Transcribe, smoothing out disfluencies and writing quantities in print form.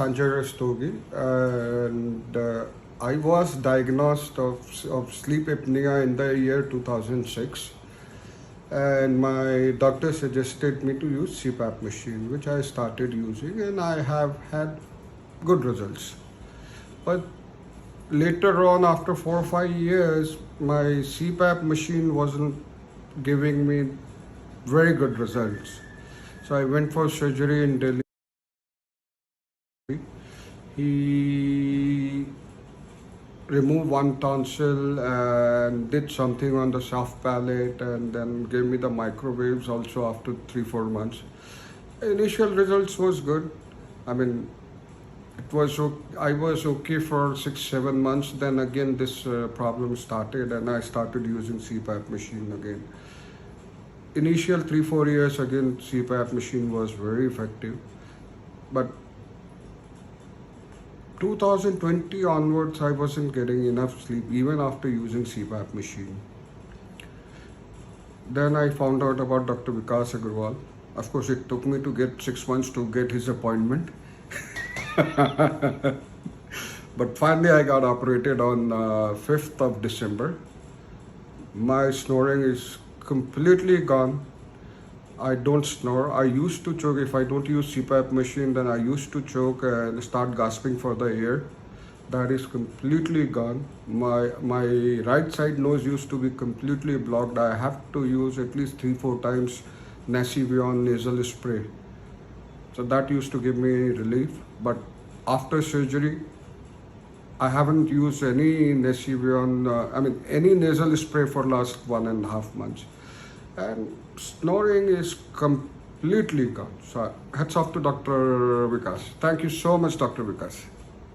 Sanjay Rastogi, and I was diagnosed of sleep apnea in the year 2006, and my doctor suggested me to use CPAP machine, which I started using, and I have had good results. But later on, after 4 or 5 years, my CPAP machine wasn't giving me very good results. So I went for surgery in Delhi. He removed one tonsil and did something on the soft palate and then gave me the microwaves also after 3 4 months. Initial results was good. I mean, I was okay for 6 7 months. Then again, this problem started, and I started using CPAP machine again. Initial 3 4 years again, CPAP machine was very effective, but 2020 onwards, I wasn't getting enough sleep even after using CPAP machine. Then I found out about Dr. Vikas Agrawal. Of course, it took me to get 6 months to get his appointment. But finally, I got operated on 5th of December. My snoring is completely gone. I don't snore. I used to choke. If I don't use CPAP machine, then I used to choke and start gasping for the air. That is completely gone. My right side nose used to be completely blocked. I have to use at least 3 4 times Nasivion nasal spray. So that used to give me relief. But after surgery, I haven't used any Nasivion, any nasal spray for last 1.5 months. And snoring is completely gone. So hats off to Dr. Vikas. Thank you so much, Dr. Vikas.